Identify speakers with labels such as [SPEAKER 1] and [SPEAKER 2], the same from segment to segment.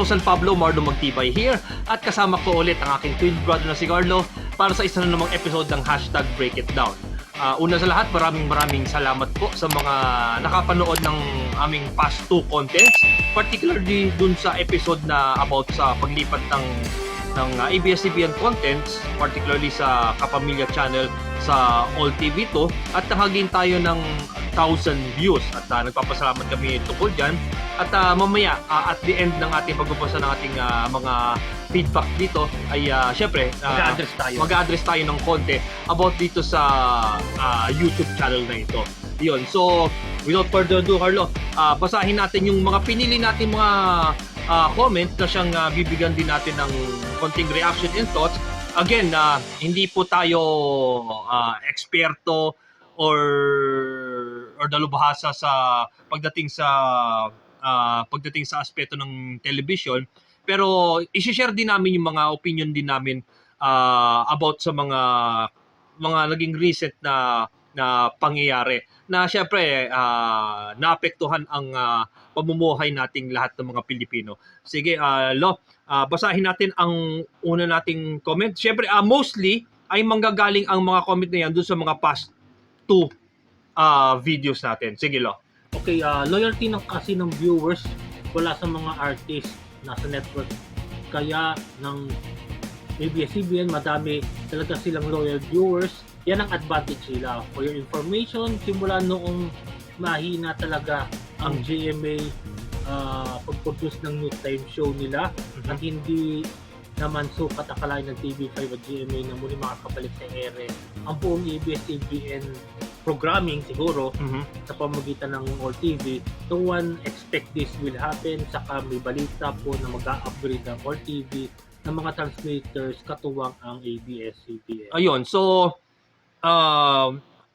[SPEAKER 1] from San Pablo, Marlo Magtibay here. At kasama ko ulit ang aking twin brother na si Carlo para sa isa na namang episode ng Hashtag Break It Down. Una sa lahat, maraming salamat po sa mga nakapanood ng aming past 2 contents. Particularly dun sa episode na about sa paglipat ng ABS-CBN contents, particularly sa Kapamilya Channel sa All TV 2, at nakagin tayo ng 1,000 views at nagpapasalamat kami tungkol dyan. At mamaya at the end ng ating pagbabasa ng ating mga feedback dito ay syempre mag-address tayo ng konti about dito sa YouTube channel na ito. Yun. So without further ado, Carlo, basahin natin yung mga pinili natin mga comment na siyang bibigyan din natin ng konting reaction and thoughts. Again, hindi po tayo eksperto or dalubhasa sa pagdating sa aspeto ng television, pero i-share din namin yung mga opinion din namin about sa mga naging recent na pangyayari na syempre naapektuhan ang pamumuhay nating lahat ng mga Pilipino. Sige, Lo, basahin natin ang una nating comment. Syempre, mostly ay manggagaling ang mga comment na yan doon sa mga past 2 videos natin. Sige, Lo.
[SPEAKER 2] Okay, loyalty kasi ng viewers wala sa mga artist nasa network. Kaya ng ABS-CBN, madami talaga silang loyal viewers. Yan ang advantage nila. For your information, simula noong mahina talaga ang GMA pag-produce ng news time show nila at hindi naman sukat akalain ng TV5 at GMA na muli makakabalik sa ere. Ang buong ABS-CBN programming siguro sa pamamagitan ng All TV, no one expect this will happen. Saka may balita po na mag-a-upgrade ang All TV ng mga transmitters katuwang ang ABS-CBN.
[SPEAKER 1] Ayun, so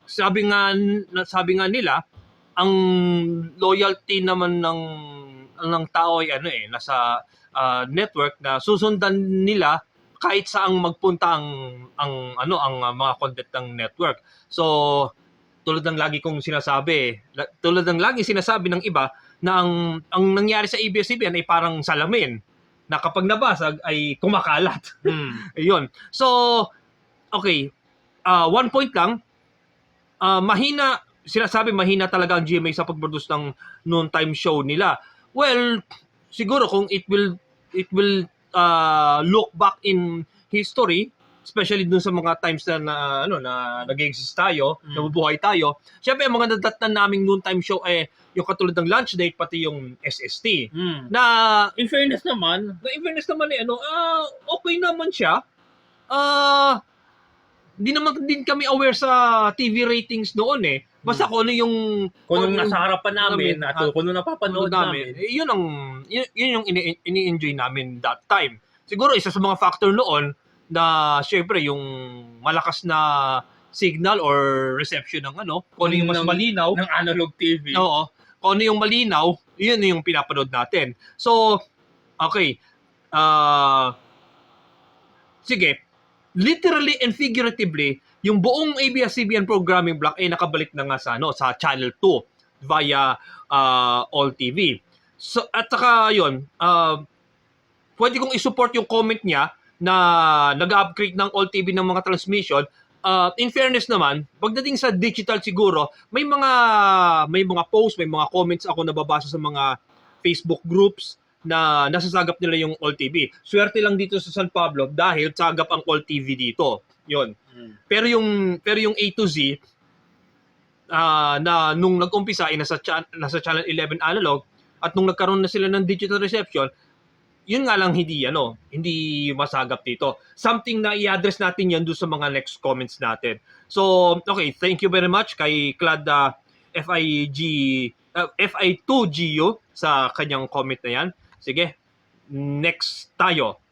[SPEAKER 1] sabi nga nila, ang loyalty naman ng tao ay nasa network na susundan nila kahit saang magpunta ang mga content ng network. So tulad ng lagi sinasabi ng iba na ang nangyari sa ABS-CBN ay parang salamin na kapag nabasag ay kumakalat. Ayun. So okay, 1 point lang, mahina talaga ang GMA sa pag-produce ng noontime show nila. Well, siguro kung it will look back in history, especially dun sa mga times na nag-exist tayo, nabubuhay tayo. Syempre, ang mga nadatnan naming noontime show yung katulad ng lunch date, pati yung SST. Na
[SPEAKER 2] in fairness naman,
[SPEAKER 1] okay naman siya. Di naman din kami aware sa TV ratings noon eh. Basta kung ano yung
[SPEAKER 2] nasa harapan namin at kung ano napapanood namin.
[SPEAKER 1] Yun yung ini-enjoy namin that time. Siguro isa sa mga factor noon na syempre yung malakas na signal or reception ng kung ano yung mas malinaw
[SPEAKER 2] ng analog TV.
[SPEAKER 1] Oo. Kung ano yung malinaw, yun yung pinapanood natin. So, okay. Sige. Literally and figuratively, yung buong ABS-CBN programming block ay nakabalik na nga sa Channel 2 via All TV. So, at saka yun, pwede kong isupport yung comment niya na nag-upgrade ng All TV ng mga transmission. In fairness naman, pagdating sa digital siguro, may mga posts, may mga comments ako nababasa sa mga Facebook groups na nasasagap nila yung All TV. Swerte lang dito sa San Pablo dahil sagap ang All TV dito. 'Yon. Pero yung A to Z na nung nag-umpisa ay nasa Channel 11 analog at nung nagkaroon na sila ng digital reception, yun nga lang hindi masagap dito. Something na i-address natin yan doon sa mga next comments natin. So, okay, thank you very much kay Clad FI2GU sa kanyang comment na yan. Sige, next tayo.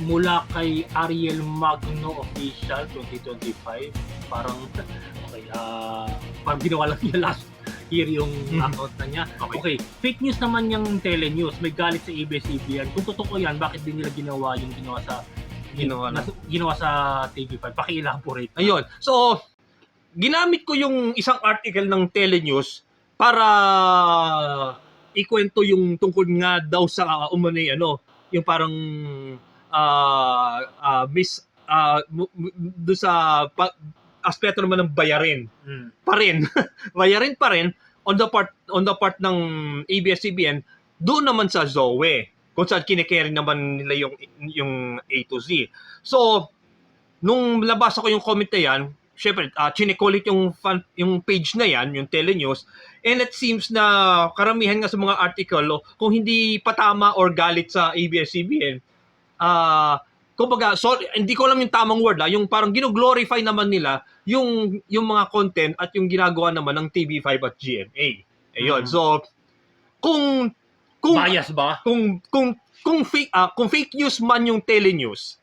[SPEAKER 2] Mula kay Ariel Magno Official 2025, parang ginawa lang niya last year yung account na niya. Okay, fake news naman yung telenews. May galit sa ABS-CBN. Kung totoo yan, bakit din nila ginawa yung ginawa sa TV5? Paki-elaborate.
[SPEAKER 1] Ayun. So, ginamit ko yung isang article ng telenews para ikwento yung tungkol nga daw sa umano'y yung parang doon sa aspeto naman ng bayarin pa rin. Bayarin pa rin on the part ng ABS-CBN doon naman sa Zoe kung saan kine-carry naman nila yung A to Z. So nung labasa ko yung comment na yan, syempre chinekolit yung page na yan, yung Telenews, and it seems na karamihan nga sa mga article kung hindi patama or galit sa ABS-CBN, kumbaga, hindi ko alam yung tamang word yung parang gino-glorify naman nila yung mga content at yung ginagawa naman ng TV5 at GMA. Ayun. So kung
[SPEAKER 2] bias ba?
[SPEAKER 1] Kung fake news man yung Telenews,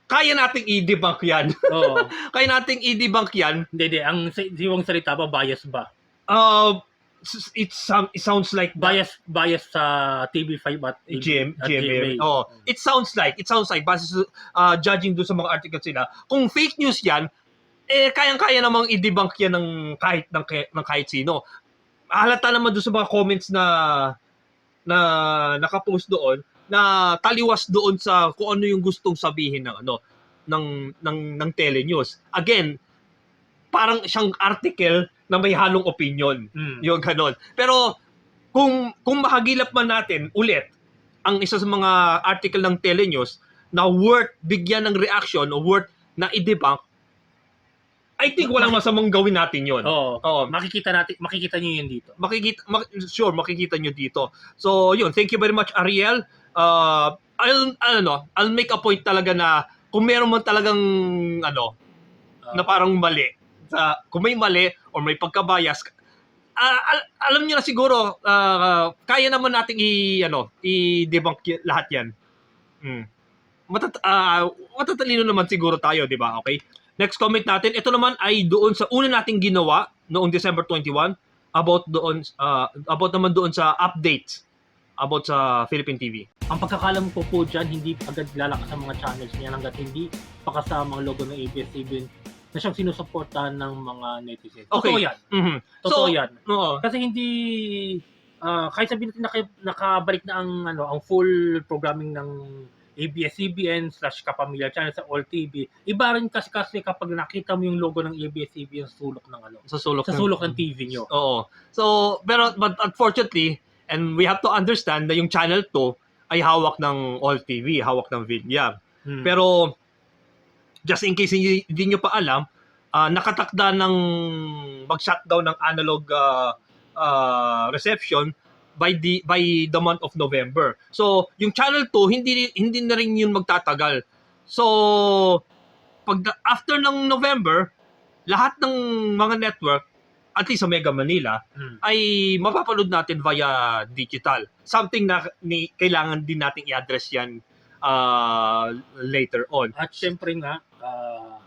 [SPEAKER 1] kaya nating i-debunk yan.
[SPEAKER 2] Oo.
[SPEAKER 1] Kaya nating i-debunk yan.
[SPEAKER 2] Hindi. Ang siwang salita ba, bias ba?
[SPEAKER 1] It sounds like
[SPEAKER 2] bias sa TV5 at
[SPEAKER 1] GMA. Oh, it sounds like base judging doon sa mga articles sila. Kung fake news yan, kayang-kaya namang i-debunk yan ng kahit sino. Halata naman doon sa mga comments na naka-post doon na taliwas doon sa kung ano yung gustong sabihin ng Telenews. Again, parang siyang article na may halong opinion. Yung ganon. Pero kung mahagilap man natin ulit ang isa sa mga article ng Telenews na worth bigyan ng reaction o worth na i-debunk, I think walang masamang gawin natin yon.
[SPEAKER 2] Oo. Makikita niyo yun dito.
[SPEAKER 1] Makikita niyo dito. So, yun. Thank you very much, Ariel. I'll make a point talaga na kung meron man talagang na parang mali. Kung may mali or may pagkabias, alam niyo na siguro kaya naman nating i-debunk lahat 'yan. Matatalino naman siguro tayo, 'di ba? Okay. Next comment natin, ito naman ay doon sa una nating ginawa noong December 21 about naman doon sa updates about sa Philippine TV.
[SPEAKER 2] Ang pagkakalam ko po dyan, hindi agad lalakas ang mga channels niya hanggat hindi pakasama ang logo ng ABS-CBN na siyang sinusuportahan ng mga netizens.
[SPEAKER 1] Okay.
[SPEAKER 2] Totoo yan.
[SPEAKER 1] Mm-hmm.
[SPEAKER 2] Totoo yan.
[SPEAKER 1] Oo.
[SPEAKER 2] Kasi hindi, kahit sabihin natin nakabalik na ang full programming ng ABS-CBN / Kapamilya Channel sa All TV, iba rin kasi kapag nakita mo yung logo ng ABS-CBN sa sulok ng TV nyo.
[SPEAKER 1] Oo. So, but unfortunately, and we have to understand na yung channel 2 ay hawak ng All TV, hawak ng Villar. Pero just in case hindi nyo pa alam, nakatakda ng mag-shutdown ng analog reception by the month of November. So, yung channel 2 hindi na rin yun magtatagal. So, after ng November, lahat ng mga network at least sa Mega Manila ay mapapanood natin via digital. Something na kailangan din nating i-address yan later on.
[SPEAKER 2] At syempre nga,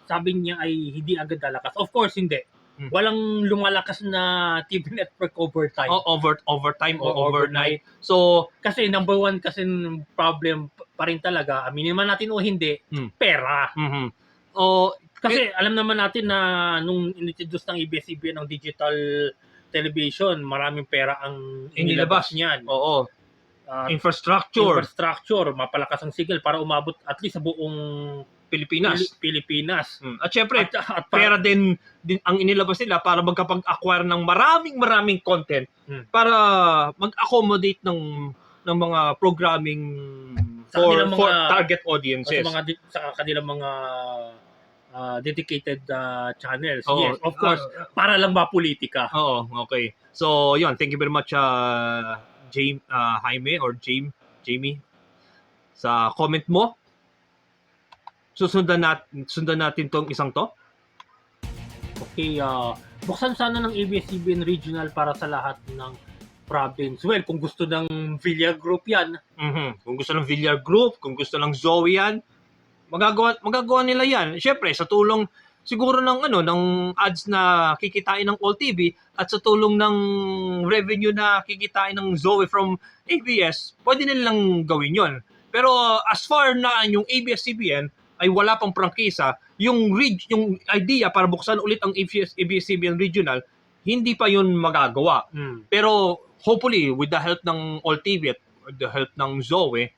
[SPEAKER 2] sabi niya ay hindi agad lalakas. Of course, hindi. Walang lumalakas na TV network overtime.
[SPEAKER 1] Overtime o overnight. So,
[SPEAKER 2] kasi number one kasi problem pa rin talaga, aminin man natin o hindi, pera. Kasi alam naman natin na nung inintroduce ng ABS-CBN ng digital television, maraming pera ang inilabas niyan.
[SPEAKER 1] Oo. Infrastructure, mapalakas ang signal para umabot at least sa buong Pilipinas. At syempre, at pera din ang inilabas nila para magkapag-acquire ng maraming content para mag-accommodate ng mga programming for target audiences.
[SPEAKER 2] Sa kanilang mga dedicated channels. Yes, of course, para lang mapolitika.
[SPEAKER 1] Oo, okay. So, yun. Thank you very much, Jaime or Jamie, sa comment mo. Sundan natin tong isang to.
[SPEAKER 2] Okay, buksan sana ng ABS-CBN Regional para sa lahat ng province. Well, kung gusto ng Villar Group yan.
[SPEAKER 1] Kung gusto ng Villar Group, kung gusto ng Zoe yan, magagawa nila yan. Siyempre, sa tulong siguro ng ads na kikitain ng All TV at sa tulong ng revenue na kikitain ng Zoe from ABS, pwede nilang gawin yon. Pero as far na yung ABS-CBN ay wala pang prangkisa, yung idea para buksan ulit ang ABS-CBN Regional, hindi pa yun magagawa.
[SPEAKER 2] Mm.
[SPEAKER 1] Pero hopefully with the help ng All TV at with the help ng Zoe,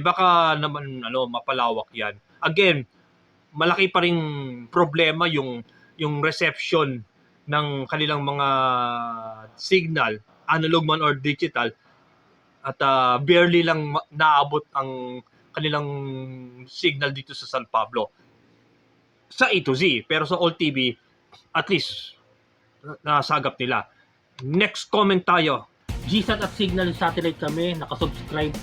[SPEAKER 1] baka naman mapalawak yan. Again, malaki pa ring problema yung reception ng kanilang mga signal, analog man or digital, at barely lang naabot ang kanilang signal dito sa San Pablo sa A to Z. Pero sa All TV, at least nasagap nila. Next comment tayo.
[SPEAKER 2] GSAT at Signal Satellite kami, nakasubscribe.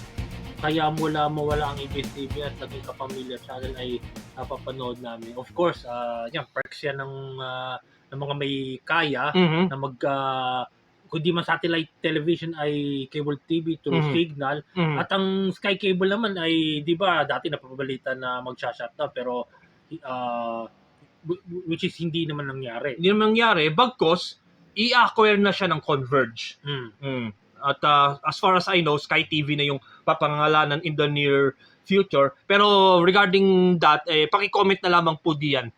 [SPEAKER 2] Kaya mula mawala ang ABS-CBN at naging Kapamilya Channel ay napapanood namin. Of course, yan, perks yan ng mga may kaya na kung di man satellite television ay cable TV through Signal. At ang Sky Cable naman ay, di ba, dati napapabalita na mag-shut down, pero which is hindi naman nangyari.
[SPEAKER 1] Hindi naman nangyari, bagkos, i-acquire na siya ng Converge. At as far as I know, Sky TV na yung papangalanan in the near future. Pero regarding that, paki-comment na lamang po diyan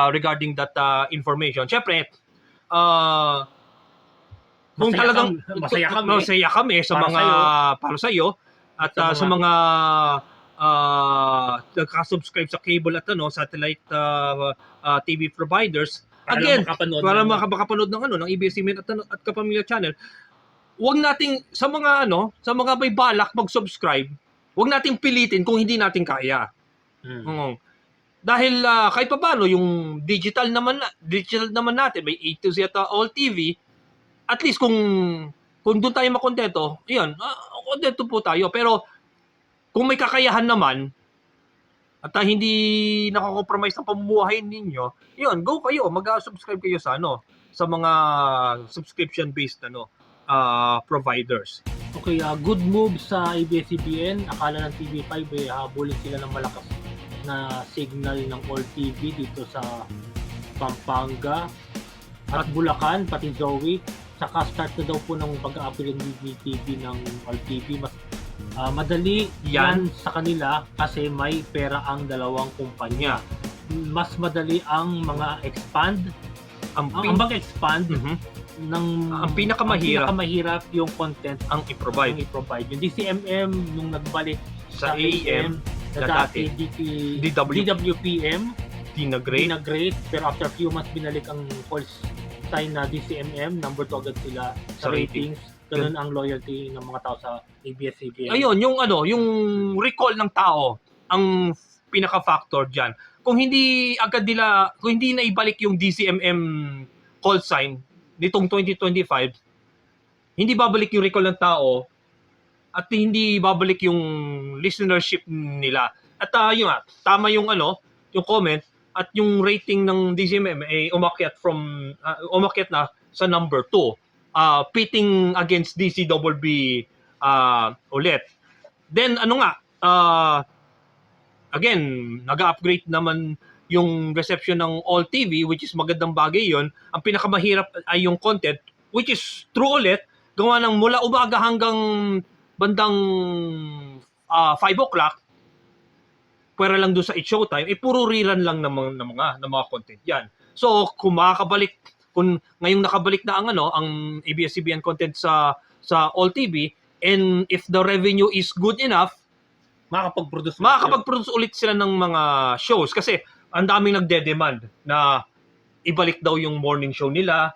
[SPEAKER 1] regarding that information. Siyempre, kung talagang masaya kami sa mga para sa iyo at sa mga nagka-subscribe sa cable at satellite TV providers, again, para makapanood ng ABS-CBN at Kapamilya Channel. Wag nating sa mga may balak mag-subscribe, wag nating pilitin kung hindi natin kaya. Dahil kahit pa paano yung digital naman natin, may A to Z All TV, at least kung doon tayo makontento, yun, kontento po tayo. Pero kung may kakayahan naman at hindi nako-compromise ang pamumuhay ninyo, yun, go kayo, mag-subscribe kayo sa sa mga subscription-based providers.
[SPEAKER 2] Okay, good move sa ABS-CBN. Akala ng TV5 habulin sila ng malakas na signal ng All TV dito sa Pampanga at Bulacan, pati Zoe. Saka start na daw po ng pag-a-upgrade ng TV ng All TV. Mas madali yan sa kanila kasi may pera ang dalawang kumpanya. Mas madali ang mga expand. Ang mag-expand ang pinakamahirap yung content
[SPEAKER 1] ang i-provide.
[SPEAKER 2] Yung DCMM nung nagbalik
[SPEAKER 1] sa AM na dati
[SPEAKER 2] DWPM
[SPEAKER 1] dinagrade,
[SPEAKER 2] pero after few months binalik ang Holstein na DCMM, number 2 agad sila sa ratings. Ganun ang loyalty ng mga tao sa ABS-CBN.
[SPEAKER 1] Ayun, yung recall ng tao ang pinaka-factor diyan. Kung hindi naibalik yung DCMM call sign nitong 2025, hindi babalik yung recall ng tao at hindi babalik yung listenership nila. At tama yung yung comment at yung rating ng DCMM ay umakyat na sa number 2, pitting against DCWB ulit. Then again, nag-upgrade naman yung reception ng All TV, which is magandang bagay yon. Ang pinakamahirap ay yung content, which is true ulit, gawa ng mula umaga hanggang bandang 5 o'clock, pwera lang doon sa It's Showtime, puro rerun lang ng mga content yan. So, kung ngayong nakabalik na ang ABS-CBN content sa All TV, and if the revenue is good enough, makakapag-produce ulit sila ng mga shows. Kasi ang daming nagde-demand na ibalik daw yung morning show nila.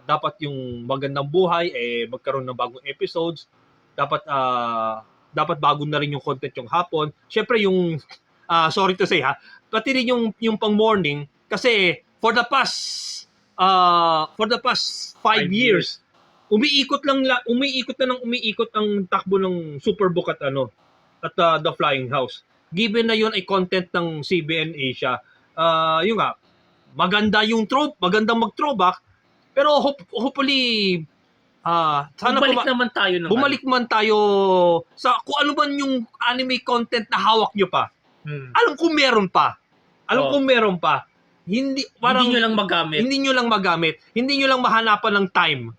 [SPEAKER 1] Dapat yung Magandang Buhay magkaroon ng bagong episodes. Dapat bago na rin yung content yung hapon. Syempre yung sorry to say pati rin yung pang morning kasi for the past 5 years umiikot ang takbo ng Superbook at The Flying House. Given na yun ay content ng CBN Asia, magandang mag-throwback, pero hopefully sana bumalik man tayo sa kung ano man yung anime content na hawak nyo pa. Alam kung meron pa. Hindi nyo lang magamit. Hindi nyo lang mahanapan ng time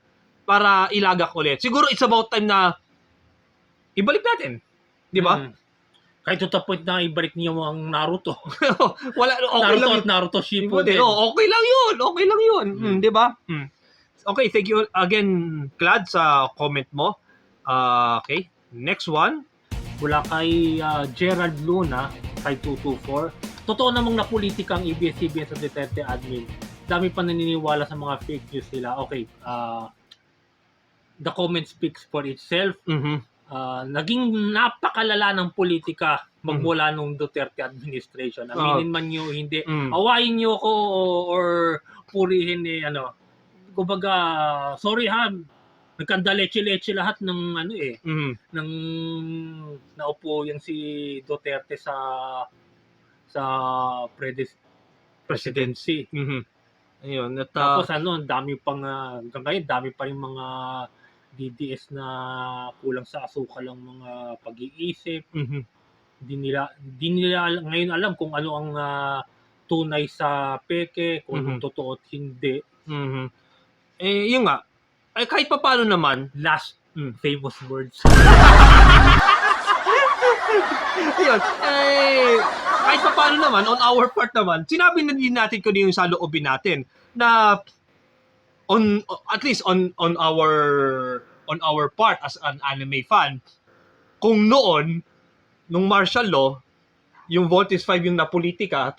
[SPEAKER 1] para ilagak ulit. Siguro it's about time na ibalik natin. Di ba?
[SPEAKER 2] Kahit to the point na ibalik niyo ang Naruto.
[SPEAKER 1] Okay lang.
[SPEAKER 2] Naruto Shippuden.
[SPEAKER 1] Okay lang yun. Di ba? Okay, thank you again, Clad, sa comment mo. Okay, next one.
[SPEAKER 2] Mula kay Gerald Luna, 5224. Totoo namang napolitika ang ABS-CBN sa Duterte admin. Dami pa naniniwala sa mga fake news nila. Okay, the comment speaks for itself.
[SPEAKER 1] Mhm.
[SPEAKER 2] Naging napakalala ng politika magmula nung Duterte administration. Aminin man nyo, hindi. Awayin nyo ko or purihin kumbaga, sorry ha, nagkanda-leche-leche lahat ng ng naupo yan si Duterte sa presidency.
[SPEAKER 1] Mhm. Ayun, at
[SPEAKER 2] Tapos ang dami pang hanggang ngayon, dami pa rin mga DDS na kulang sa asukal ang mga pag-iisip.
[SPEAKER 1] mhm.
[SPEAKER 2] Hindi nila ngayon alam kung ano ang tunay sa peke, kung totoo at hindi.
[SPEAKER 1] Mhm. Yun nga. Kahit pa paano naman,
[SPEAKER 2] Last famous words.
[SPEAKER 1] ayun, kahit pa paano naman, on our part naman, sinabi na din natin kung yung sa loobin natin na at least on our part as an anime fan, kung noon, nung martial law, yung Voltes 5 yung napolitika,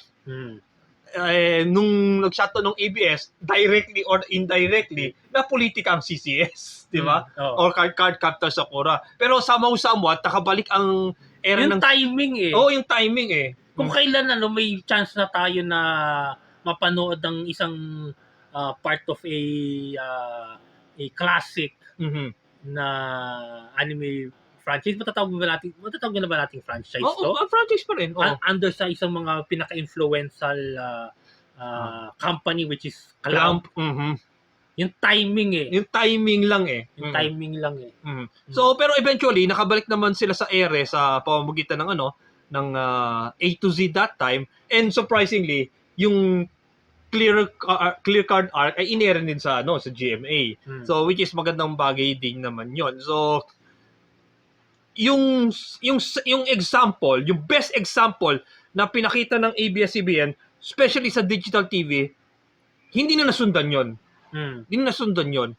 [SPEAKER 1] nung nag-shutdown ng ABS, directly or indirectly, napolitika ang CCS, di ba? Or card captor Sakura. Pero somewhat, nakabalik ang era
[SPEAKER 2] Yung
[SPEAKER 1] ng...
[SPEAKER 2] timing
[SPEAKER 1] yung timing
[SPEAKER 2] Kung kailan may chance na tayo na mapanood ng isang part of a classic na anime franchise, matatawag na ba nating franchise to?
[SPEAKER 1] Franchise pa rin.
[SPEAKER 2] Under sa isang mga pinaka-influential company which is Clamp. Yung timing
[SPEAKER 1] Yung timing lang
[SPEAKER 2] Yung timing lang
[SPEAKER 1] So, pero eventually, nakabalik naman sila sa ere sa pamamagitan ng ng A to Z that time. And surprisingly, yung clear card arc ay inere din sa sa GMA. So, which is magandang bagay din naman yon. So, yung example, yung best example na pinakita ng ABS-CBN, especially sa digital TV, hindi na nasundan yon. Hindi na nasundan yon.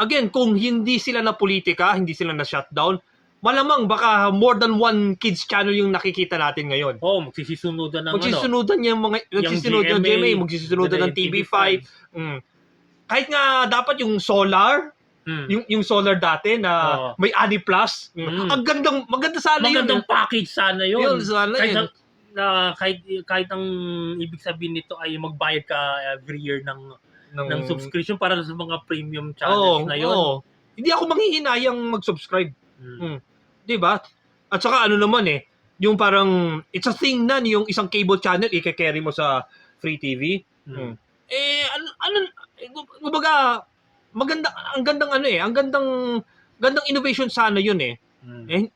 [SPEAKER 1] Again, kung hindi sila na politika, hindi sila na shutdown, malamang baka more than one kids channel yung nakikita natin ngayon.
[SPEAKER 2] Magsisisunodan ng
[SPEAKER 1] magsisisunodan ng GMA, magsisisunodan ng TV5. Kahit nga dapat yung Solar, yung Solar dati na may Ani Plus, maganda sana yun.
[SPEAKER 2] Magandang package sana yun. Kahit ang ibig sabihin nito ay magbayad ka every year ng subscription para sa mga premium channels na yun.
[SPEAKER 1] Hindi ako manghihinayang mag-subscribe. Di ba? At saka naman yung parang it's a thing na yung isang cable channel i-carry mo sa free TV. Kumbaga ang gandang innovation sana yun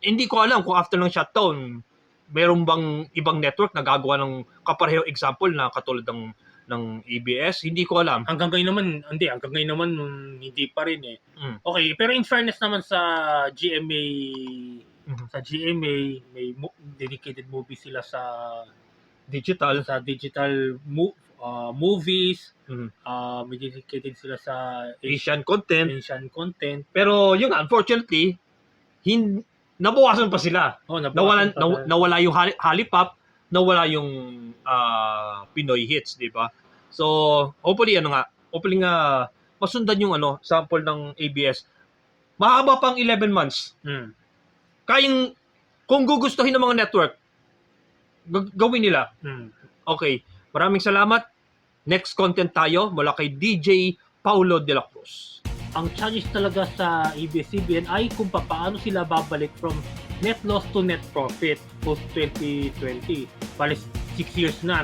[SPEAKER 1] hindi ko alam kung after ng shutdown meron bang ibang network na gagawa ng kaparehong example na katulad ng ABS, hindi ko alam.
[SPEAKER 2] Hanggang ngayon naman hindi pa rin Okay, pero in fairness naman sa GMA, may dedicated movie sila sa digital movies. May dedicated sila sa
[SPEAKER 1] Asian content.
[SPEAKER 2] Pero
[SPEAKER 1] yung unfortunately, nabawasan pa sila. Nawala yung Halipop, nawala yung Pinoy hits, di ba? So, hopefully masundan yung sample ng ABS. Mahaba pang 11 months. Kung gugustuhin ng mga network, gawin nila. Okay, maraming salamat. Next content tayo mula kay DJ Paulo de la Cruz.
[SPEAKER 2] Ang challenge talaga sa ABS-CBN ay kung paano sila babalik from net loss to net profit post 2020. Bali 6 years na,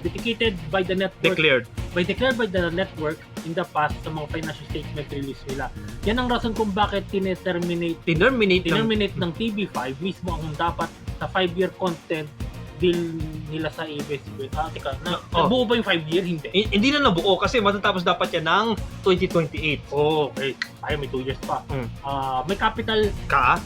[SPEAKER 2] dedicated by the network. Declared by the network in the past sa mga financial statement release nila. Yan ang rason kung bakit terminate ng TV5 mismo ang dapat sa 5-year content deal nila sa ABS-CBN. Teka,
[SPEAKER 1] Oh.
[SPEAKER 2] nabuo ba yung 5-year? Hindi.
[SPEAKER 1] Hindi na nabuo kasi matatapos dapat yan ng 2028.
[SPEAKER 2] Okay. Ay, may 2 years pa.
[SPEAKER 1] Mm.
[SPEAKER 2] May capital
[SPEAKER 1] Ka?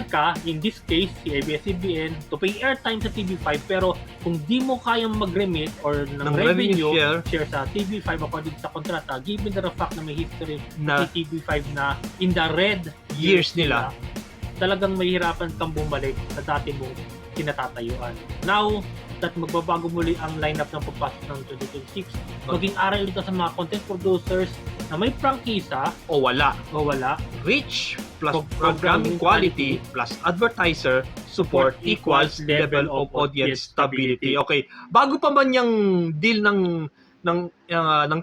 [SPEAKER 2] ka, in this case, si ABS-CBN, to pay airtime sa TV5, pero kung di mo kayang mag-remit or ng
[SPEAKER 1] Ng
[SPEAKER 2] revenue
[SPEAKER 1] revenue
[SPEAKER 2] share sa TV5 according sa kontrata, given the fact na may history
[SPEAKER 1] Na
[SPEAKER 2] si TV5 na in the red
[SPEAKER 1] years nila.
[SPEAKER 2] talagang mahihirapan kang bumalik sa dati mong kinatatayuan. Now, that magbabago muli ang lineup ng pagpasok ng 2026, maging aral ito sa mga content producers na may prangkisa
[SPEAKER 1] O wala.
[SPEAKER 2] o wala,
[SPEAKER 1] Reach plus
[SPEAKER 2] Programming
[SPEAKER 1] programming quality plus advertiser support equals level of audience stability. Okay. Bago pa man yung deal ng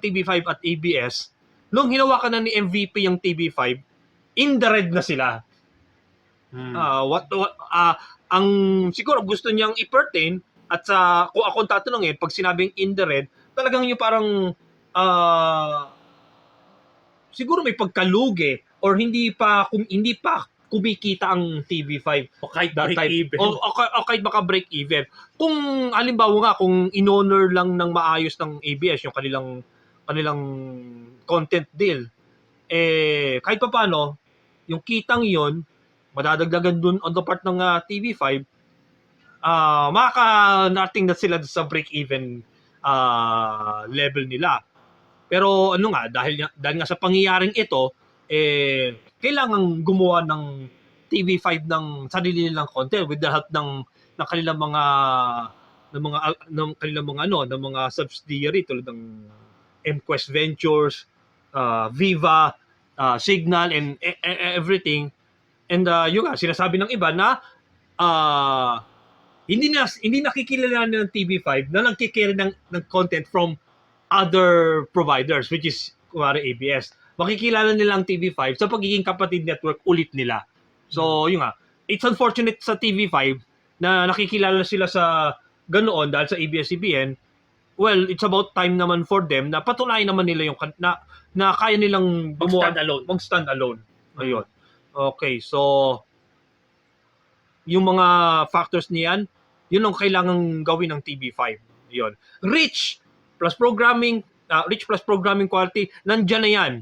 [SPEAKER 1] TV5 at ABS, nung hinawakan na ni MVP yung TV5, in the red na sila. Ang siguro gusto niyang i-pertain at sa kung ako tatanungin pag sinabing in the red, talagang yung parang siguro may pagkalugi or hindi pa kumikita ang TV5
[SPEAKER 2] o kahit
[SPEAKER 1] that
[SPEAKER 2] break
[SPEAKER 1] type
[SPEAKER 2] even.
[SPEAKER 1] o kahit maka break even. Kung halimbawa nga kung in-honor lang ng maayos ng ABS yung kanilang content deal, kahit pa paano yung kitang yon madadagdagan dun on the part ng TV5, makaka-nating na sila sa break-even level nila. Pero ano nga, dahil nga sa pangyayaring ito, kailangan gumawa ng TV5 ng sarili nilang content with the help ng kanilang mga subsidiary tulad ng MQuest Ventures, Viva, Signal, and everything. And yung sinasabi ng iba na hindi nakikilala ng TV5 na nagkikare ng content from other providers, which is kumari ABS. Makikilala nila ang TV5 sa pagiging kapatid network ulit nila. So yun nga, it's unfortunate sa TV5 na nakikilala sila sa ganoon dahil sa ABS-CBN. Well, it's about time naman for them na patunayan naman nila yung na kaya nilang mag-stand alone. Ayun. Okay, so yung mga factors niyan, yun ang kailangang gawin ng TV5. Yun. Reach plus programming quality, nandiyan na yan.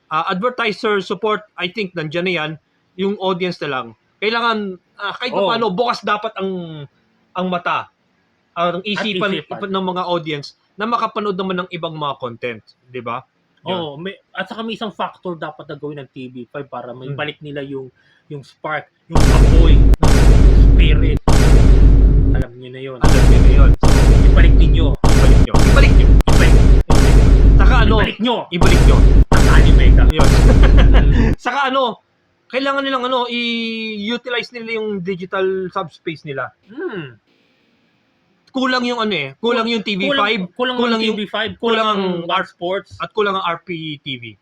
[SPEAKER 1] Advertiser support, I think nandiyan na yan. Yung audience na lang. Kailangan kahit paano bukas dapat ang mata, ang isipan ng mga audience na makapanood naman ng ibang mga content, 'di ba?
[SPEAKER 2] At saka may isang factor dapat na gawin ng TV5 para may balik nila yung spark, yung apoy, yung spirit. Alam niyo na yun. Ibalik niyo. Saka ibalik niyo. Ang anime ka.
[SPEAKER 1] Yun. Saka kailangan nilang i-utilize nila yung digital subspace nila. Kulang yung kulang yung TV5,
[SPEAKER 2] kulang yung TV5, kulang ang War Sports,
[SPEAKER 1] at kulang ang RPTV.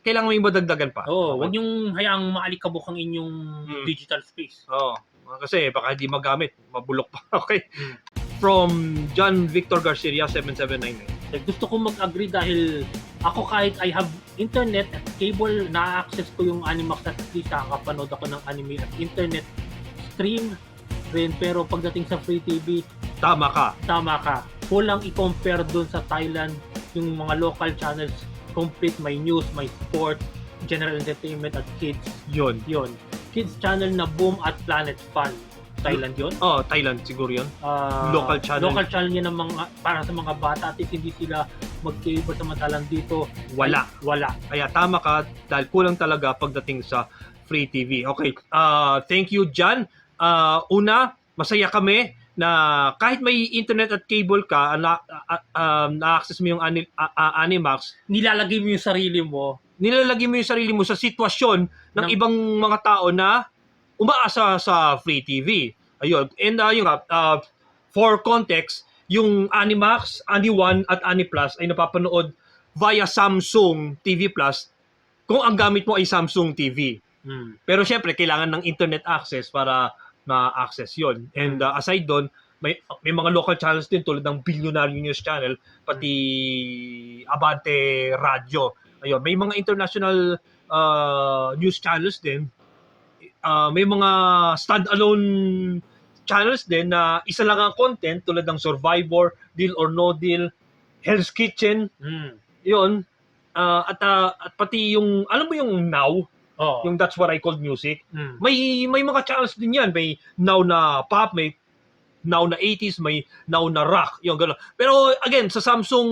[SPEAKER 1] Kailangan may madagdagan pa.
[SPEAKER 2] Huwag yung hayaang maalikabok ang inyong digital space.
[SPEAKER 1] Kasi baka hindi magamit, mabulok pa. Okay. From John Victor Garcia 7799.
[SPEAKER 2] Gusto ko mag-agree dahil ako kahit I have internet at cable, na-access ko yung Animax at least nakakapanood ako ng anime at internet stream rin, pero pagdating sa free TV,
[SPEAKER 1] tama ka.
[SPEAKER 2] Kulang i-compare dun sa Thailand, yung mga local channels, complete, may news, may sport, general entertainment at kids. Yun. Kids channel na Boom at Planet Fun. Thailand yun?
[SPEAKER 1] Thailand siguro yun.
[SPEAKER 2] Local channel yan ng para sa mga bata at hindi sila mag-cable, samantalang dito wala.
[SPEAKER 1] Kaya tama ka dahil kulang talaga pagdating sa free TV. Okay. Thank you, John. Una, masaya kami na kahit may internet at cable ka, na-access mo yung Animax,
[SPEAKER 2] nilalagay mo yung sarili mo
[SPEAKER 1] sa sitwasyon ng ibang mga tao na umaasa sa free TV. Ayun. And for context, yung Animax, Ani1 at Ani Plus ay napapanood via Samsung TV Plus kung ang gamit mo ay Samsung TV. Pero syempre, kailangan ng internet access para ma-access yon. And aside doon, may mga local channels din tulad ng Billionaire News Channel, pati Abante Radio. Ayun, may mga international news channels din. May mga standalone channels din na isa lang ang content tulad ng Survivor, Deal or No Deal, Hell's Kitchen, yun. At pati yung, alam mo yung Now,
[SPEAKER 2] Oo.
[SPEAKER 1] yung That's What I Call Music,
[SPEAKER 2] Mm.
[SPEAKER 1] may mga channels din yan. May Now na pop, may Now na 80s, may Now na rock, yung gano'n. Pero again, sa Samsung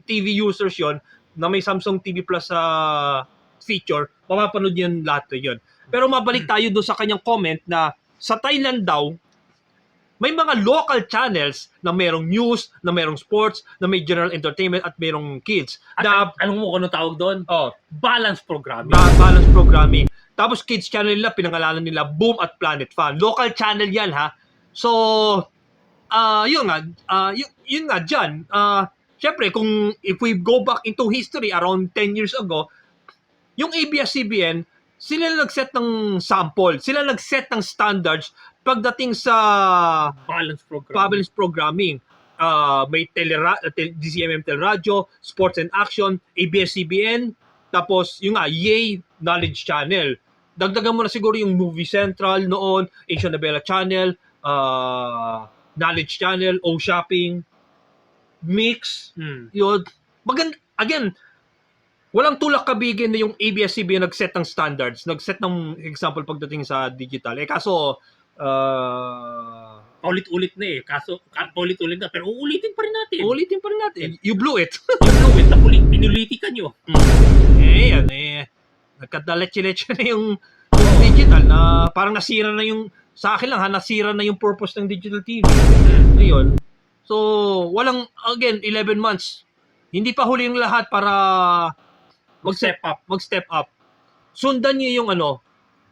[SPEAKER 1] TV users yon na may Samsung TV Plus sa feature, mapapanood yan lahat yun. Pero mabalik tayo doon sa kanyang comment na sa Thailand daw, may mga local channels na merong news, na merong sports, na may general entertainment at merong kids.
[SPEAKER 2] At
[SPEAKER 1] Na
[SPEAKER 2] anong mo kung tawag doon?
[SPEAKER 1] oh,
[SPEAKER 2] Balance programming.
[SPEAKER 1] balance programming. Tapos kids channel nila, pinangalanan nila Boom at Planet Fun. Local channel yan ha. So, yun nga, yun nga dyan. Siyempre, kung if we go back into history around 10 years ago, yung ABS-CBN, sila nag-set ng sample, sila nag-set ng standards pagdating sa balance programming. May DCMM Teleradio, Sports and Action, ABS-CBN, tapos yung Yay Knowledge Channel. Dagdagan mo na siguro yung Movie Central noon, Asian Novela Channel, Knowledge Channel, O-Shopping, Mix, yun. Again, walang tulak kabigin na yung ABS-CBN nag-set ng standards, nag-set ng example pagdating sa digital. Kaso,
[SPEAKER 2] Ulit-ulit na eh. Kaso, ulit-ulit na. Pero uulitin pa rin natin.
[SPEAKER 1] ulitin pa rin natin. You blew it.
[SPEAKER 2] Yung wait, pinulitikan nyo.
[SPEAKER 1] Yan nagkadaletse-letse na yung digital na parang nasira na yung, sa akin lang nasira na yung purpose ng digital TV. Ngayon. So, again, 11 months. Hindi pa huli yung lahat para mag-step up. Sundan niyo yung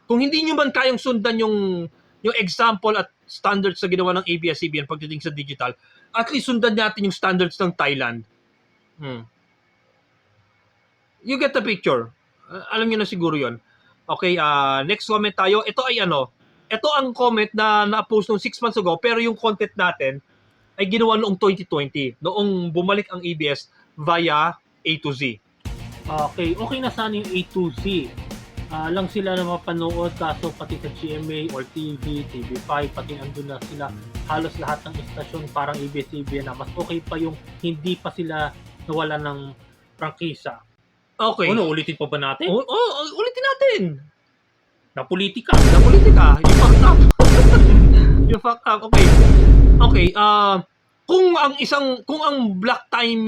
[SPEAKER 1] kung hindi niyo man kayang sundan yung example at standards na ginawa ng ABS-CBN pagdating sa digital, at least sundan natin yung standards ng Thailand. You get the picture. Alam niyo na siguro yon. Okay, next comment tayo. Ito ay ito ang comment na na-post noong 6 months ago, pero yung content natin ay ginawa noong 2020, noong bumalik ang ABS via A to Z.
[SPEAKER 2] Okay na sana yung A to Z. Lang sila na mapanood, kaso pati sa GMA or TV, TV5, pati andun na sila. Halos lahat ng istasyon parang ABS-CBN na. Mas okay pa yung hindi pa sila nawala ng prangkisa.
[SPEAKER 1] Okay.
[SPEAKER 2] Ulitin pa ba natin?
[SPEAKER 1] Ulitin natin.
[SPEAKER 2] Na politika.
[SPEAKER 1] You fucked up. You fucked up. Okay, kung ang black time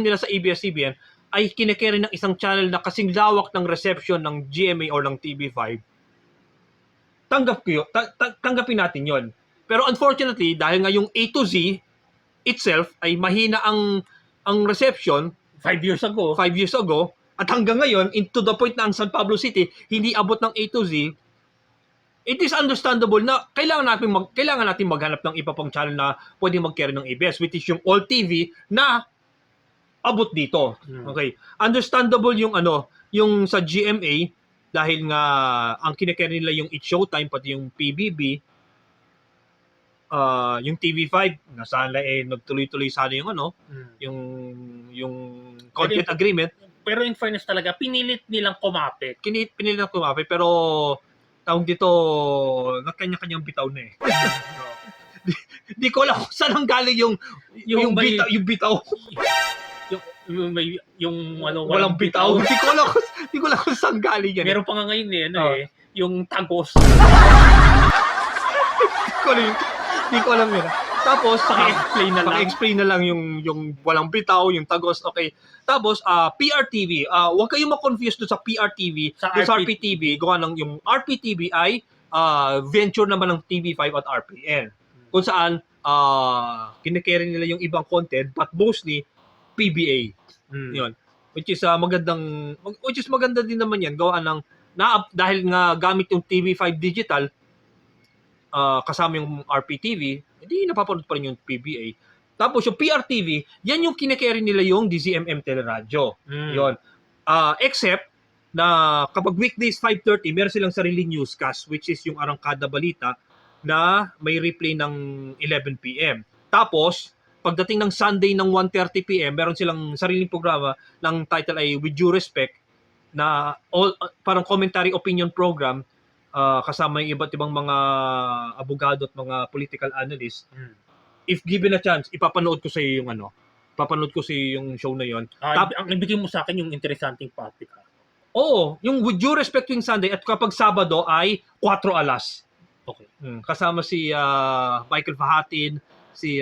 [SPEAKER 1] nila sa ABS-CBN ay kinikere ng isang channel na kasing lawak ng reception ng GMA or ng TV5, tanggapin natin yon. Pero unfortunately, dahil nga yung A to Z itself ay mahina ang reception
[SPEAKER 2] 5 years ago,
[SPEAKER 1] at hanggang ngayon, into the point na ang San Pablo City hindi abot ng A to Z, it is understandable na kailangan natin maghanap ng iba pang channel na pwedeng mag-carry ng ABS, which is yung All TV na abot dito. Okay. Understandable yung yung sa GMA dahil nga ang kine-carry nila yung It's Showtime pati yung PBB, yung TV5 nasaan nagtuloy-tuloy sana yung yung content agreement.
[SPEAKER 2] Pero in fairness talaga, pinilit nilang kumapit.
[SPEAKER 1] Pero tawag dito, nagkanya-kanyang bitaw na eh. Di ko alam kung saan ang galing yung bitaw.
[SPEAKER 2] Yung
[SPEAKER 1] walang bitaw. Di ko alam kung saan galing yan.
[SPEAKER 2] Meron pa nga ngayon yung tagos.
[SPEAKER 1] Di ko alam yun. Tapos,
[SPEAKER 2] paki-explain
[SPEAKER 1] na lang yung walang bitaw, yung tagos. Okay. Tapos, PRTV. Huwag kayong ma-confuse doon sa PRTV. Sa RPTV. Gawa ng yung RPTV ay venture naman ng TV5 at RPN. Kung saan, kine-carry nila yung ibang content, but mostly, PBA. Yun. Which is maganda din naman yan. Gawa ng, dahil nga gamit yung TV5 digital, kasama yung RPTV, hindi napapanood pa rin yung PBA. Tapos yung PRTV, yan yung kine-carry nila yung DZMM Teleradio. Yun. Except na kapag weekdays 5:30, meron silang sariling newscast, which is yung Arangkada Balita na may replay ng 11 PM. Tapos, pagdating ng Sunday ng 1:30 PM, meron silang sariling programa ng title ay With Due Respect na parang commentary opinion program kasama yung iba't ibang mga abogado at mga political analyst.
[SPEAKER 2] Mm.
[SPEAKER 1] If given a chance, ipapanood ko sa iyo yung papanood ko sa iyo yung show na yon.
[SPEAKER 2] Ang ibigay mo sa akin yung interesting topic.
[SPEAKER 1] Oo, yung With Due Respect yung Sunday at kapag Sabado ay 4 alas.
[SPEAKER 2] Okay.
[SPEAKER 1] Kasama si Michael Fahatin, si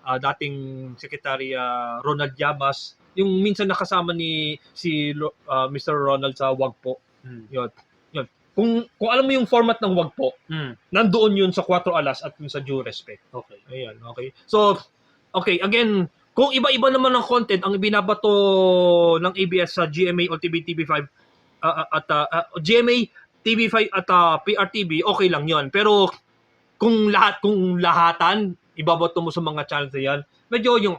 [SPEAKER 1] dating Secretary Ronald Llamas, yung minsan nakasama ni Mr. Ronald sa Wag Po. Yun. Kung alam mo yung format ng Wag Po, nandoon yun sa 4 alas at yun sa Due Respect.
[SPEAKER 2] Okay.
[SPEAKER 1] Ayan, okay. So, okay, again, kung iba-iba naman ang content ang ibinabato ng ABS sa GMA o TV5 at GMA, TV5 at PRTV, okay lang 'yon. Pero kung lahatan ibabato mo sa mga channels na 'yan,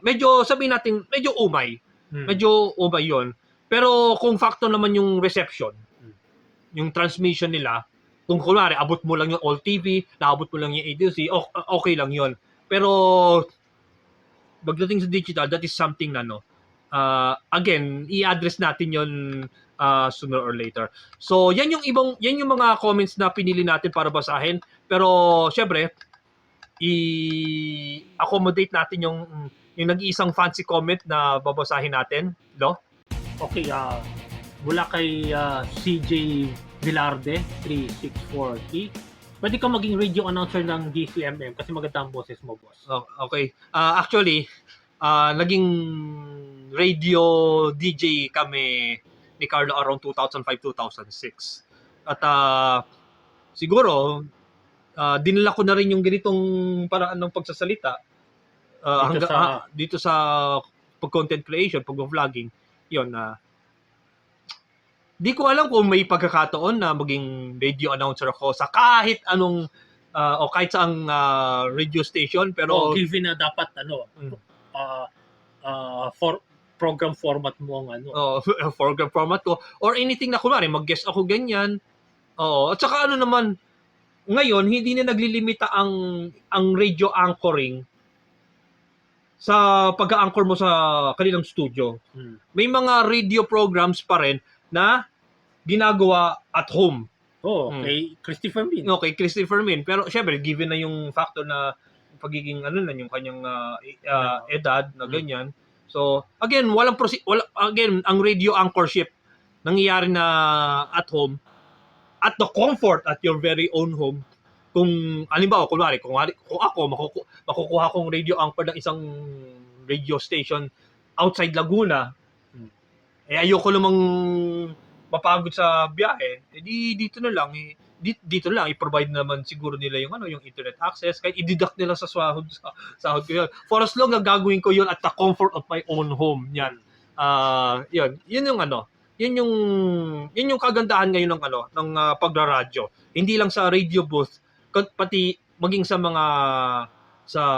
[SPEAKER 1] medyo sabihin natin medyo umay. Medyo umay 'yon. Pero kung factor naman yung reception, yung transmission nila, kung kunwari abot mo lang yung All TV, naabot mo lang yung ADC, okay lang 'yon. Pero pagdating sa digital, that is something na again, i-address natin 'yon sooner or later. So, yan yung mga comments na pinili natin para basahin. Pero syempre, i-accommodate natin yung nag-iisang fancy comment na babasahin natin, no?
[SPEAKER 2] Okay, mula kay CJ Velarde 3640. Pwede ka maging radio announcer ng DCMM kasi maganda ang boses mo, boss.
[SPEAKER 1] Okay. Actually, naging radio DJ kami ni Carlo around 2005-2006. At siguro, dinala ko na rin yung ganitong paraan ng pagsasalita dito sa pag-content creation, pag-vlogging. Yun, di ko alam kung may pagkakataon na maging radio announcer ako sa kahit anong o kahit saang radio station, pero
[SPEAKER 2] given na dapat for program format mo ang
[SPEAKER 1] program format ko or anything na kunwari mag-guest ako ganyan. At saka naman ngayon hindi na naglilimita ang radio anchoring sa pag-a-anchor mo sa kanilang studio. May mga radio programs pa rin na ginagawa at home.
[SPEAKER 2] Kay Christopher Min.
[SPEAKER 1] Okay, Christopher Min. Pero syempre, given na yung factor na pagiging yung kanyang edad na ganyan. So, again, ang radio anchorship nangyayari na at home at the comfort at your very own home. Kung halimbawa, kung ako makukuha kong radio anchor ng isang radio station outside Laguna, ayoko namang mapagod sa biyahe, dito na lang i-provide naman siguro nila yung internet access, kahit i-deduct nila sa sahod ko yun. For as long na gagawin ko yun at the comfort of my own home, yan. Yun yung kagandahan ngayon ng pagraradyo. Hindi lang sa radio booth, pati maging sa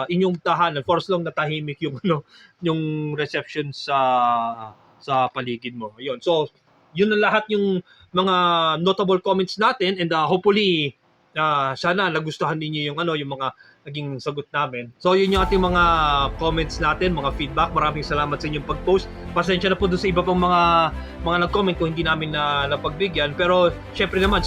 [SPEAKER 1] inyong tahanan, for as long na tahimik yung reception sa paligid mo. Ayun. So, yun na lahat yung mga notable comments natin, and hopefully sana nagustuhan niyo yung mga naging sagot namin. So yun yung ating mga comments natin, mga feedback. Maraming salamat sa inyong pag-post. Pasensya na po doon sa iba pang mga nag-comment kung hindi namin na napagbigyan, pero syempre naman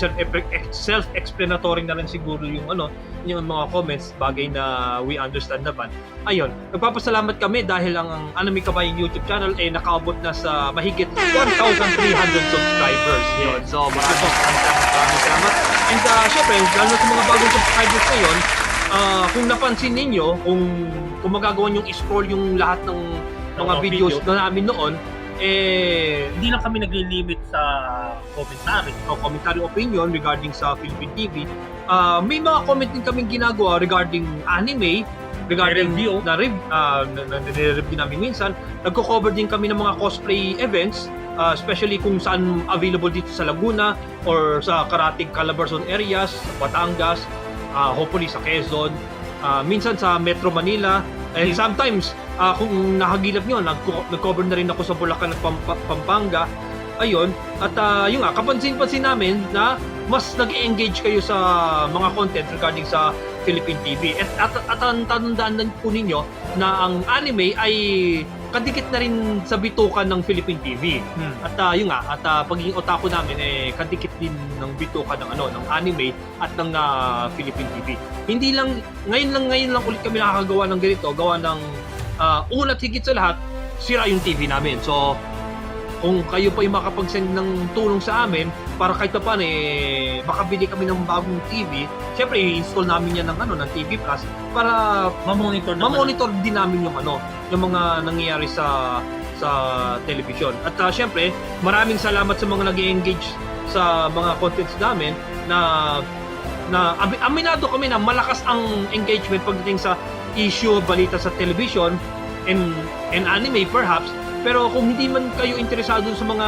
[SPEAKER 1] self-explanatory na rin siguro yung mga comments, bagay na we understand naman. Ayun, nagpapasalamat kami dahil ang Anime Kabayan YouTube channel ay nakaabot na sa mahigit 1,300 subscribers. Yun. So maraming salamat. And syempre, lalo sa mga bagong subscribers ngayon, kung napansin ninyo, kung magagawa yung scroll yung lahat ng mga videos na namin noon,
[SPEAKER 2] hindi lang kami nagli-limit sa commentary
[SPEAKER 1] opinion regarding sa Philippine TV. May mga comment din kaming ginagawa regarding anime, regarding na-review namin minsan. Nagko-cover din kami ng mga cosplay events, especially kung saan available dito sa Laguna or sa Karatig, Calabarzon areas, Batangas, hopefully sa Quezon, minsan sa Metro Manila, and sometimes kung nakagilap nyo, nag-cover na rin ako sa Bulacan at Pampanga. Ayun, at yun nga, kapansin-pansin namin na mas nag-engage kayo sa mga content regarding sa Philippine TV. At tandaan po ninyo na ang anime ay kadikit na rin sa bitukan ng Philippine TV. At yun nga, at pagiging otaku namin kadikit din ng bitukan ng ng anime at ng Philippine TV. Hindi lang ngayon lang ulit kami nakakagawa ng ganito, gawa ng una't higit sa lahat, sira yung TV namin. So kung kayo pa yung makapag-send ng tulong sa amin para kahit pa makabili kami ng bagong TV, syempre i-install namin yan ng TV Plus para ma-monitor din namin yung mga nangyayari sa television. At syempre, maraming salamat sa mga nag-engage sa mga contents namin na aminado kami na malakas ang engagement pagdating sa issue, balita sa television and anime perhaps. Pero kung hindi man kayo interesado sa mga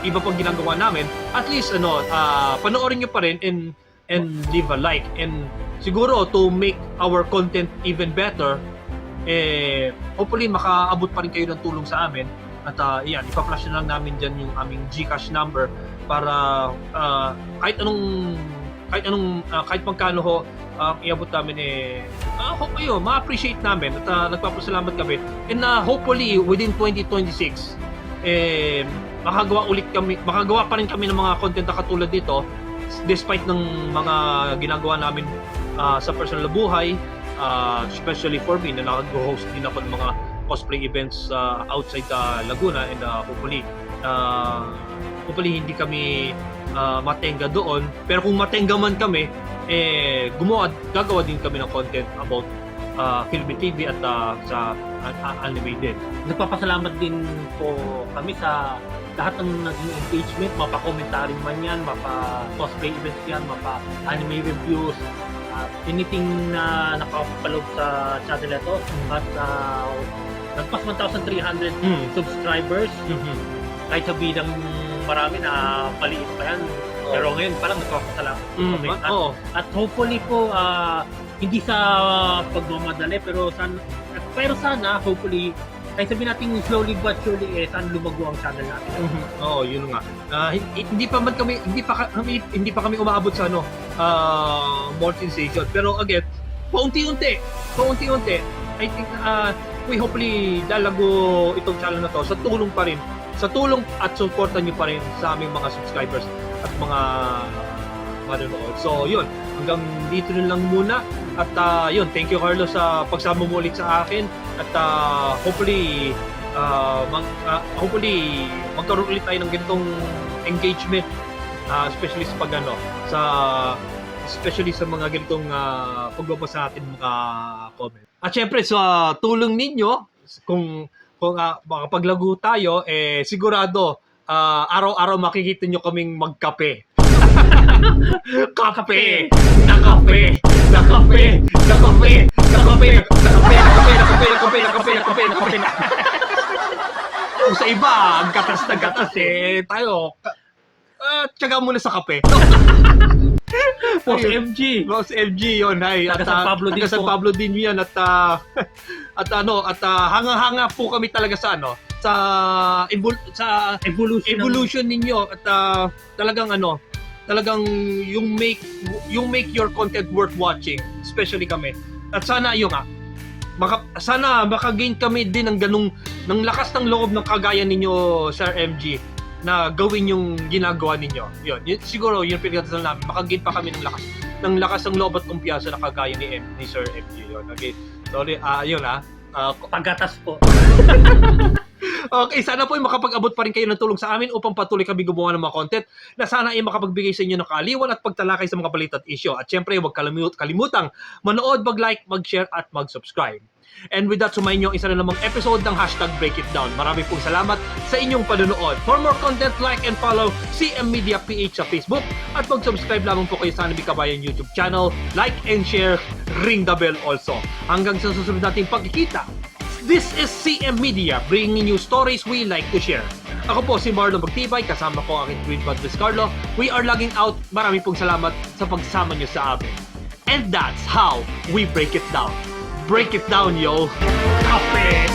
[SPEAKER 1] iba pang ginagawa namin, at least panoorin nyo pa rin and leave a like. And siguro to make our content even better, hopefully makaabot pa rin kayo ng tulong sa amin. At yan, ipa-flash na lang namin dyan yung aming GCash number para kahit magkano ho iabot namin ma-appreciate namin at nagpapasalamat kami. And hopefully within 2026 makagawa pa rin kami ng mga content na katulad dito despite ng mga ginagawa namin sa personal na buhay, especially for me na nag-host din ako ng mga cosplay events outside Laguna, and hopefully hindi kami matenga doon. Pero kung matenga man kami, gagawa din kami ng content about Philippine TV at sa anime din.
[SPEAKER 2] Nagpapasalamat din po kami sa lahat ng naging engagement, mapa-commentary man yan, mapa-cosplay events yan, mapa-anime reviews, anything na nakapaloob sa channel ito. At nagpas 1,300 subscribers. Kahit sabihin ng marami na maliit pa yan, pero ngayon parang nagpapasalamat po kami. At hopefully po, hindi sa pagmamadali, pero sana hopefully, kahit sabihin natin slowly but surely, sana lumago ang channel natin.
[SPEAKER 1] Yun nga. Hindi pa kami umaabot sa more sensation. Pero again, paunti-unti, I think we hopefully lalago itong channel na to sa tulong at suporta nyo pa rin sa aming mga subscribers at mga manonood. So yun, hanggang dito na lang muna. At yun, thank you Carlo sa pagsama mo ulit sa akin. At hopefully magkaroon ulit tayo ng ganitong engagement, especially especially sa mga ganitong pagbabasa natin mga comment. At syempre sa tulong ninyo, kung makapaglago tayo, sigurado araw-araw makikita nyo kaming magkape. Kape! Kung sa iba, ang gatas na gatas tayo, tiyaga muna sa kape. Boss MG yun,
[SPEAKER 2] Taga San
[SPEAKER 1] Pablo din yan, at hanga-hanga po kami talaga sa evolution ninyo, at talagang yung make your content worth watching, especially kami. At sana sana maka-gain kami din ng lakas ng loob ng kagaya ninyo, Sir MG, na gawin yung ginagawa ninyo. Yun siguro yung pinagdadasal namin, maka-gain pa kami ng lakas ng loob at kumpiyansa na kagaya ni Sir MG. Yun. Okay. Sorry,
[SPEAKER 2] paggatas po.
[SPEAKER 1] Okay, sana po ay makapag-abot pa rin kayo ng tulong sa amin upang patuloy kami gumawa ng mga content na sana ay makapagbigay sa inyo ng kaaliwan at pagtalakay sa mga balita at issue. At syempre, huwag kalimutang manood, mag-like, mag-share at mag-subscribe. And with that, sumayin nyo isa na namang episode ng #BreakItDown. Marami pong salamat sa inyong panonood. For more content, like and follow CM Media PH sa Facebook at mag-subscribe lamang po kayo sa Anime Kabayan YouTube channel. Like and share, ring the bell also. Hanggang sa susunod nating pagkikita, this is CM Media, bringing you stories we like to share. Ako po si Marlon Magtibay, kasama ko ang aking twin brother Carlo. We are logging out. Marami pong salamat sa pagsama nyo sa amin. And that's how we break it down. Break it down, yo! Kape!